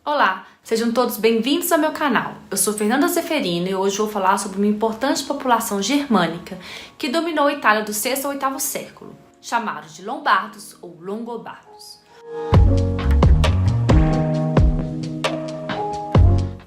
Olá, sejam todos bem-vindos ao meu canal. Eu sou Fernanda Zeferino e hoje vou falar sobre uma importante população germânica que dominou a Itália do 6º ao 8º século, chamados de Lombardos ou Longobardos.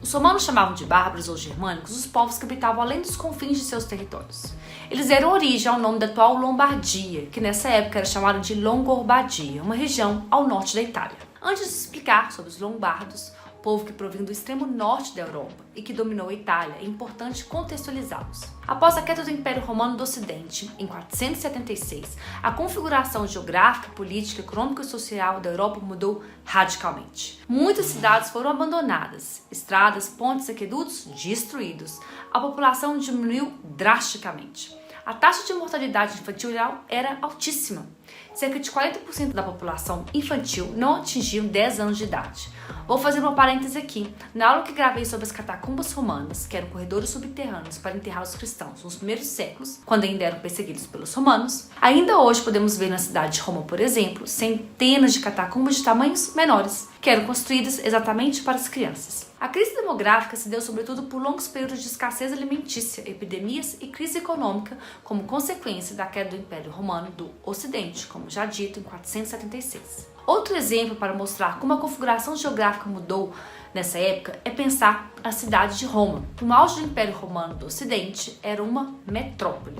Os romanos chamavam de bárbaros ou germânicos os povos que habitavam além dos confins de seus territórios. Eles deram origem ao nome da atual Lombardia, que nessa época era chamada de Longobardia, uma região ao norte da Itália. Antes de explicar sobre os lombardos, povo que provinha do extremo norte da Europa e que dominou a Itália, é importante contextualizá-los. Após a queda do Império Romano do Ocidente, em 476, a configuração geográfica, política, econômica e social da Europa mudou radicalmente. Muitas cidades foram abandonadas, estradas, pontes e aquedutos destruídos. A população diminuiu drasticamente. A taxa de mortalidade infantil era altíssima. Cerca de 40% da população infantil não atingiam 10 anos de idade. Vou fazer uma parêntese aqui. Na aula que gravei sobre as catacumbas romanas, que eram corredores subterrâneos para enterrar os cristãos nos primeiros séculos, quando ainda eram perseguidos pelos romanos, ainda hoje podemos ver na cidade de Roma, por exemplo, centenas de catacumbas de tamanhos menores, que eram construídas exatamente para as crianças. A crise demográfica se deu sobretudo por longos períodos de escassez alimentícia, epidemias e crise econômica como consequência da queda do Império Romano do Ocidente, como já dito em 476. Outro exemplo para mostrar como a configuração geográfica mudou nessa época é pensar a cidade de Roma. No auge do Império Romano do Ocidente, era uma metrópole,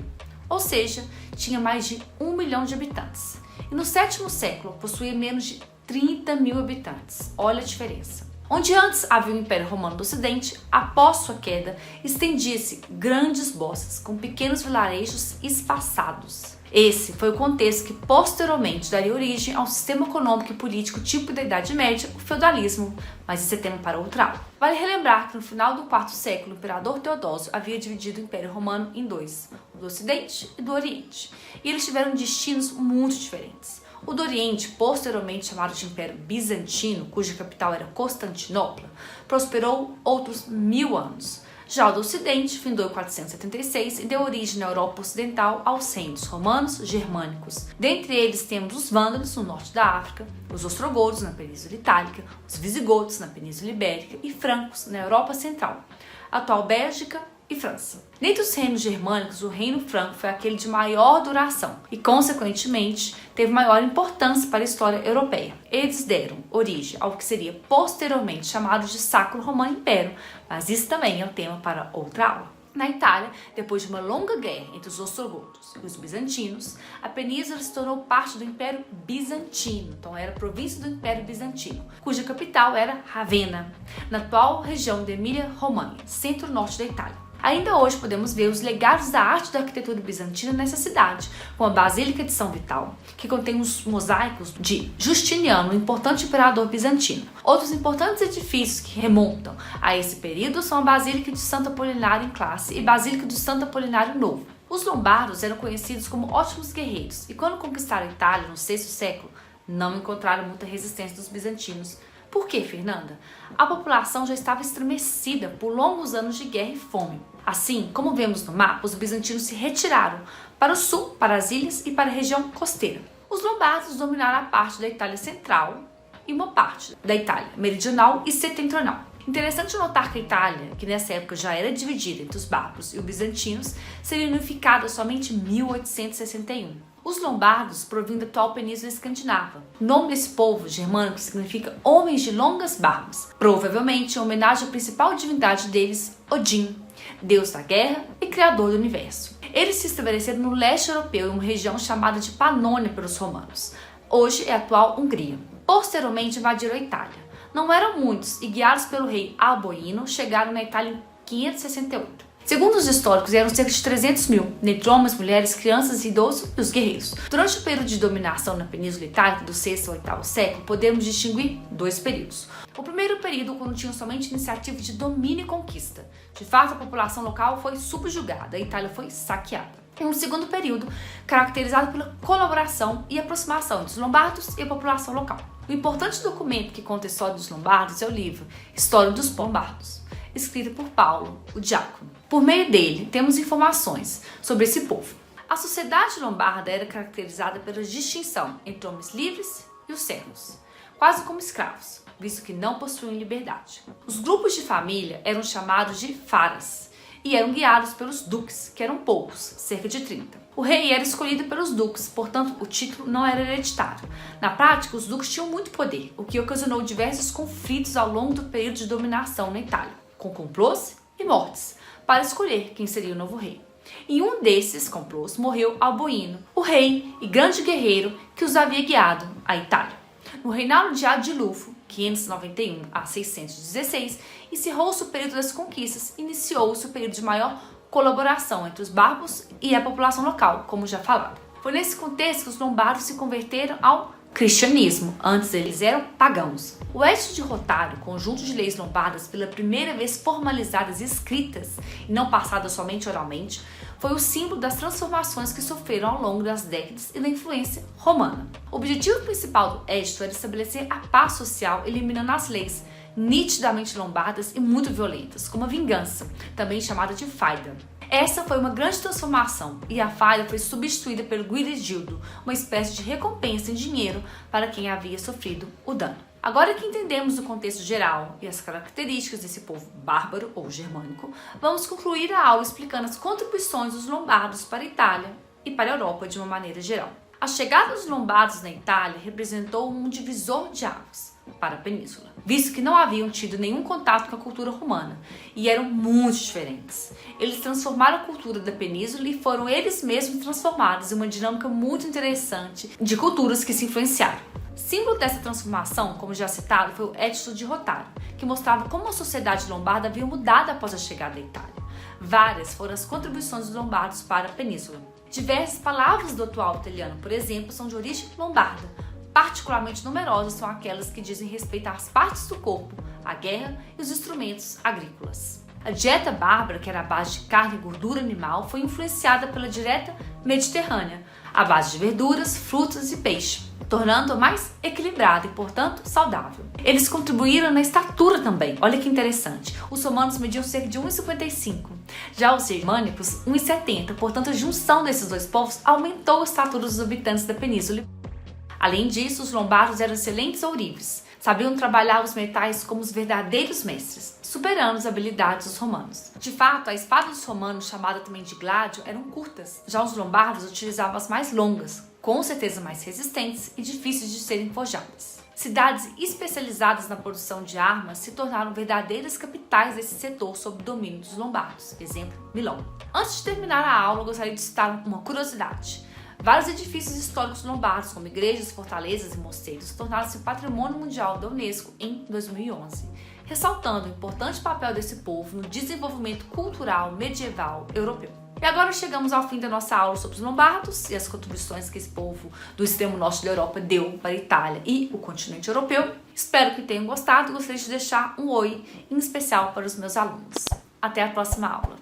ou seja, tinha mais de 1 milhão de habitantes. E no 7º século possuía menos de 30 mil habitantes. Olha a diferença. Onde antes havia o Império Romano do Ocidente, após sua queda, estendia-se grandes bosques com pequenos vilarejos espaçados. Esse foi o contexto que posteriormente daria origem ao sistema econômico e político típico da Idade Média, o feudalismo, mas esse é tema para outra aula. Vale relembrar que no final do 4º século, o imperador Teodósio havia dividido o Império Romano em dois, o do Ocidente e do Oriente, e eles tiveram destinos muito diferentes. O do Oriente, posteriormente chamado de Império Bizantino, cuja capital era Constantinopla, prosperou outros 1000 anos. Já o do Ocidente findou em 476 e deu origem na Europa Ocidental aos reinos romanos germânicos. Dentre eles temos os vândalos no norte da África, os ostrogodos na Península Itálica, os visigodos na Península Ibérica e francos na Europa Central, atual Bélgica e França. Dentre os reinos germânicos, o reino franco foi aquele de maior duração e, consequentemente, teve maior importância para a história europeia. Eles deram origem ao que seria posteriormente chamado de Sacro Romano Império, mas isso também é um tema para outra aula. Na Itália, depois de uma longa guerra entre os ostrogodos e os bizantinos, a península se tornou parte do Império Bizantino, então era província do Império Bizantino, cuja capital era Ravenna, na atual região de Emília-Romanha, centro-norte da Itália. Ainda hoje podemos ver os legados da arte da arquitetura bizantina nessa cidade, como a Basílica de São Vital, que contém os mosaicos de Justiniano, um importante imperador bizantino. Outros importantes edifícios que remontam a esse período são a Basílica de Santo Apolinário em Classe e Basílica de Santo Apolinário Novo. Os lombardos eram conhecidos como ótimos guerreiros e quando conquistaram a Itália no 6º século, não encontraram muita resistência dos bizantinos. Por quê, Fernanda? A população já estava estremecida por longos anos de guerra e fome. Assim, como vemos no mapa, os bizantinos se retiraram para o sul, para as ilhas e para a região costeira. Os lombardos dominaram a parte da Itália central e uma parte da Itália meridional e setentrional. Interessante notar que a Itália, que nessa época já era dividida entre os bárbaros e os bizantinos, seria unificada somente em 1861. Os lombardos provinham da atual Península Escandinava. O nome desse povo germânico significa homens de longas barbas, provavelmente em homenagem à principal divindade deles, Odin, deus da guerra e criador do universo. Eles se estabeleceram no leste europeu, em uma região chamada de Panônia pelos romanos. Hoje é a atual Hungria. Posteriormente invadiram a Itália. Não eram muitos e, guiados pelo rei Alboino, chegaram na Itália em 568. Segundo os históricos, eram cerca de 300 mil, dentre homens, mulheres, crianças, idosos e os guerreiros. Durante o período de dominação na Península Itálica, do 6º ao 8º século, podemos distinguir dois períodos. O primeiro período, quando tinham somente iniciativa de domínio e conquista. De fato, a população local foi subjugada, a Itália foi saqueada. E um segundo período, caracterizado pela colaboração e aproximação entre os lombardos e a população local. O importante documento que conta a história dos lombardos é o livro História dos Lombardos, escrito por Paulo, o Diácono. Por meio dele, temos informações sobre esse povo. A sociedade lombarda era caracterizada pela distinção entre homens livres e os servos, quase como escravos. visto que não possuíam liberdade. Os grupos de família eram chamados de faras e eram guiados pelos duques, que eram poucos, cerca de 30. O rei era escolhido pelos duques, portanto o título não era hereditário. Na prática, os duques tinham muito poder, o que ocasionou diversos conflitos ao longo do período de dominação na Itália, com complôs e mortes, para escolher quem seria o novo rei. Em um desses complôs morreu Alboino, o rei e grande guerreiro que os havia guiado à Itália. No reinado de Adilufo, 591 a 616, encerrou-se o período das conquistas e iniciou-se o período de maior colaboração entre os bárbaros e a população local, como já falado. Foi nesse contexto que os lombardos se converteram ao cristianismo, antes eles eram pagãos. O Edito de Rotário, conjunto de leis lombardas pela primeira vez formalizadas e escritas, e não passadas somente oralmente, foi o símbolo das transformações que sofreram ao longo das décadas e da influência romana. O objetivo principal do Edito era estabelecer a paz social, eliminando as leis nitidamente lombardas e muito violentas, como a vingança, também chamada de faida. Essa foi uma grande transformação e a faida foi substituída pelo guirigildo, uma espécie de recompensa em dinheiro para quem havia sofrido o dano. Agora que entendemos o contexto geral e as características desse povo bárbaro ou germânico, vamos concluir a aula explicando as contribuições dos lombardos para a Itália e para a Europa de uma maneira geral. A chegada dos lombardos na Itália representou um divisor de águas para a península, visto que não haviam tido nenhum contato com a cultura romana e eram muito diferentes. Eles transformaram a cultura da península e foram eles mesmos transformados em uma dinâmica muito interessante de culturas que se influenciaram. Símbolo dessa transformação, como já citado, foi o Edito de Rotário, que mostrava como a sociedade lombarda havia mudado após a chegada da Itália. Várias foram as contribuições dos lombardos para a península. Diversas palavras do atual italiano, por exemplo, são de origem lombarda. Particularmente numerosas são aquelas que dizem respeito às partes do corpo, à guerra e os instrumentos agrícolas. A dieta bárbara, que era a base de carne e gordura animal, foi influenciada pela dieta mediterrânea, à base de verduras, frutas e peixe, tornando-a mais equilibrada e, portanto, saudável. Eles contribuíram na estatura também. Olha que interessante. Os romanos mediam cerca de 1,55. Já os germânicos, 1,70. Portanto, a junção desses dois povos aumentou a estatura dos habitantes da península. Além disso, os lombardos eram excelentes ourives. Sabiam trabalhar os metais como os verdadeiros mestres, superando as habilidades dos romanos. De fato, a espada dos romanos, chamada também de gládio, eram curtas. Já os lombardos utilizavam as mais longas, com certeza mais resistentes e difíceis de serem forjadas. Cidades especializadas na produção de armas se tornaram verdadeiras capitais desse setor sob o domínio dos lombardos. Exemplo, Milão. Antes de terminar a aula, gostaria de citar uma curiosidade. Vários edifícios históricos lombardos, como igrejas, fortalezas e mosteiros, tornaram-se Patrimônio Mundial da Unesco em 2011, ressaltando o importante papel desse povo no desenvolvimento cultural medieval europeu. E agora chegamos ao fim da nossa aula sobre os lombardos e as contribuições que esse povo do extremo norte da Europa deu para a Itália e o continente europeu. Espero que tenham gostado e gostaria de deixar um oi em especial para os meus alunos. Até a próxima aula!